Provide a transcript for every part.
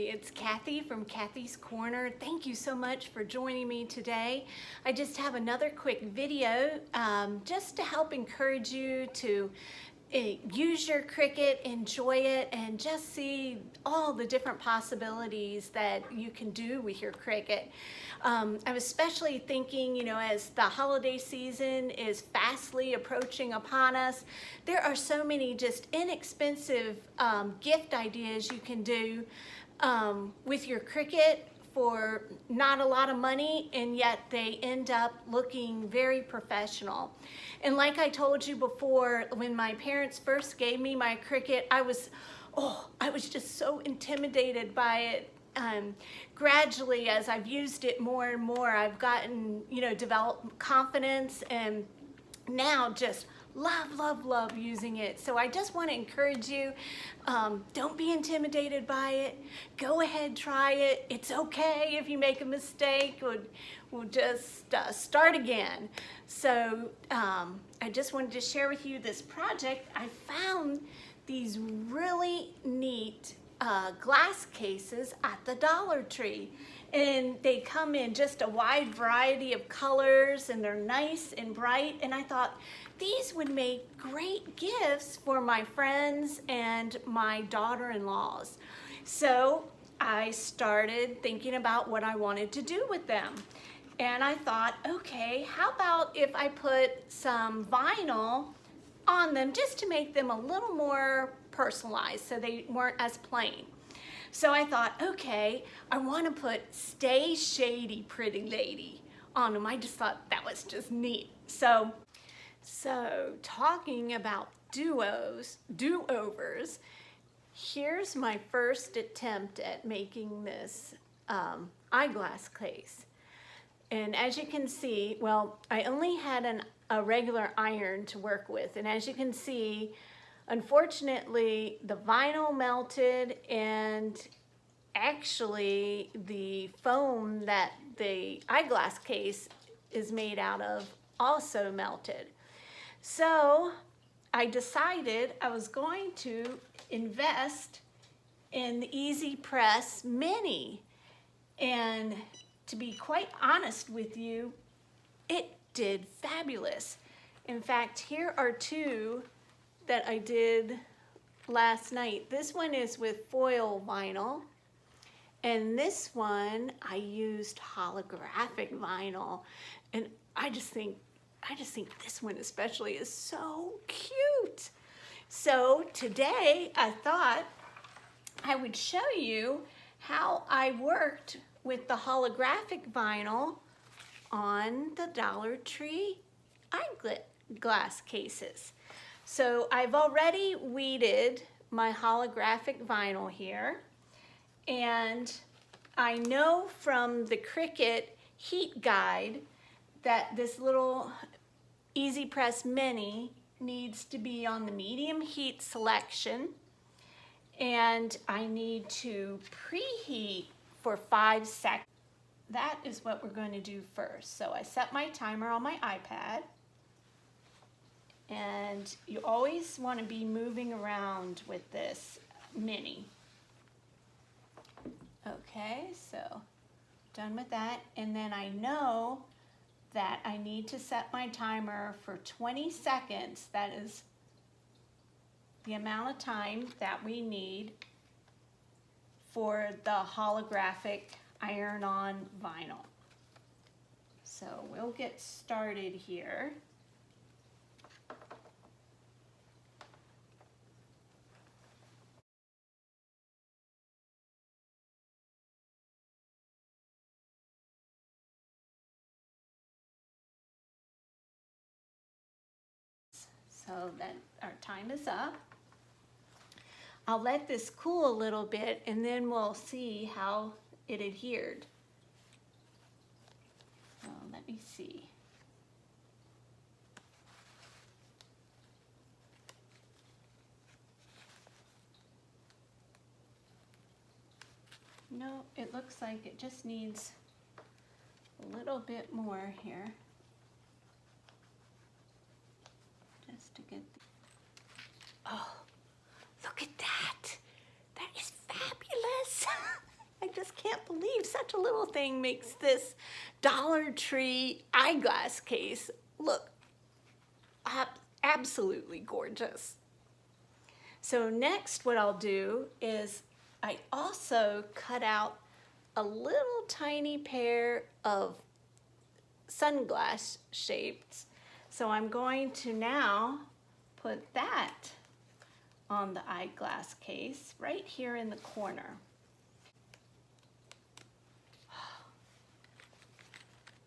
It's Kathy from Kathy's Corner. Thank you so much for joining me today. I just have another quick video just to help encourage you to use your Cricut, enjoy it, and just see all the different possibilities that you can do with your Cricut. I'm especially thinking, you know, as the holiday season is fastly approaching upon us, there are so many just inexpensive gift ideas you can do with your Cricut for not a lot of money, and yet they end up looking very professional. And like I told you before, when my parents first gave me my Cricut, I was just so intimidated by it. Gradually, as I've used it more and more, I've gotten, you know, developed confidence, and now just love using it. So I just want to encourage you, don't be intimidated by it. Go ahead, try it. It's okay if you make a mistake. We'll just start again. So I just wanted to share with you this project. I found these really neat glass cases at the Dollar Tree, and they come in just a wide variety of colors, and they're nice and bright, and I thought these would make great gifts for my friends and my daughter-in-laws. So I started thinking about what I wanted to do with them, and I thought, okay, how about if I put some vinyl on them just to make them a little more personalized so they weren't as plain. So I thought, okay, I want to put "Stay Shady, Pretty Lady" on them. I just thought that was just neat. So talking about do-overs, here's my first attempt at making this eyeglass case. And as you can see, well, I only had a regular iron to work with, and as you can see, unfortunately, the vinyl melted, and actually the foam that the eyeglass case is made out of also melted. So I decided I was going to invest in the Easy Press Mini, and to be quite honest with you, it did fabulous. In fact, here are two that I did last night. This one is with foil vinyl, and this one I used holographic vinyl, and I just think this one especially is so cute. So today I thought I would show you how I worked with the holographic vinyl on the Dollar Tree eyeglass cases. So I've already weeded my holographic vinyl here, and I know from the Cricut heat guide that this little Easy Press Mini needs to be on the medium heat selection, and I need to preheat for 5 seconds. That is what we're going to do first. So I set my timer on my iPad, and you always want to be moving around with this Mini. Okay, so done with that, and then I know that I need to set my timer for 20 seconds. That is the amount of time that we need for the holographic iron-on vinyl. So we'll get started here. So that our time is up. I'll let this cool a little bit, and then we'll see how it adhered. So let me see. No, it looks like it just needs a little bit more here. Just to get the... Oh, look at that. That is fabulous. can't believe such a little thing makes this Dollar Tree eyeglass case look absolutely gorgeous. So next what I'll do is I also cut out a little tiny pair of sunglass shapes. So I'm going to now put that on the eyeglass case right here in the corner.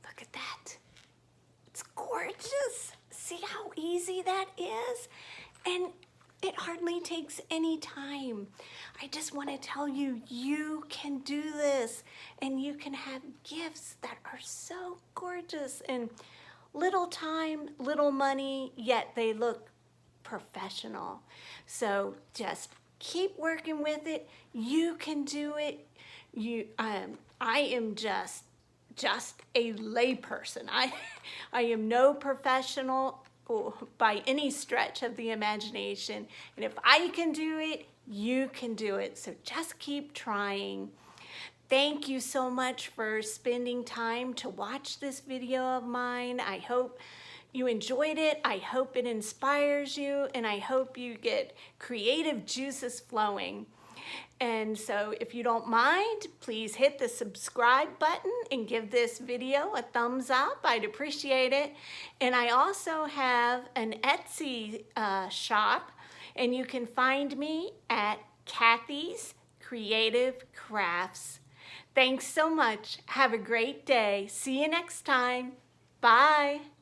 Look at that. It's gorgeous. See how easy that is? And it hardly takes any time. I just want to tell you, you can do this and you can have gifts that are so gorgeous and little time, little money, yet they look professional. So just keep working with it. You can do it. I am just a layperson. I am no professional by any stretch of the imagination. And if I can do it, you can do it. So just keep trying. Thank you so much for spending time to watch this video of mine. I hope you enjoyed it. I hope it inspires you, and I hope you get creative juices flowing. And so if you don't mind, please hit the subscribe button and give this video a thumbs up. I'd appreciate it. And I also have an Etsy shop, and you can find me at Kathy's Creative Crafts. Thanks so much. Have a great day. See you next time. Bye.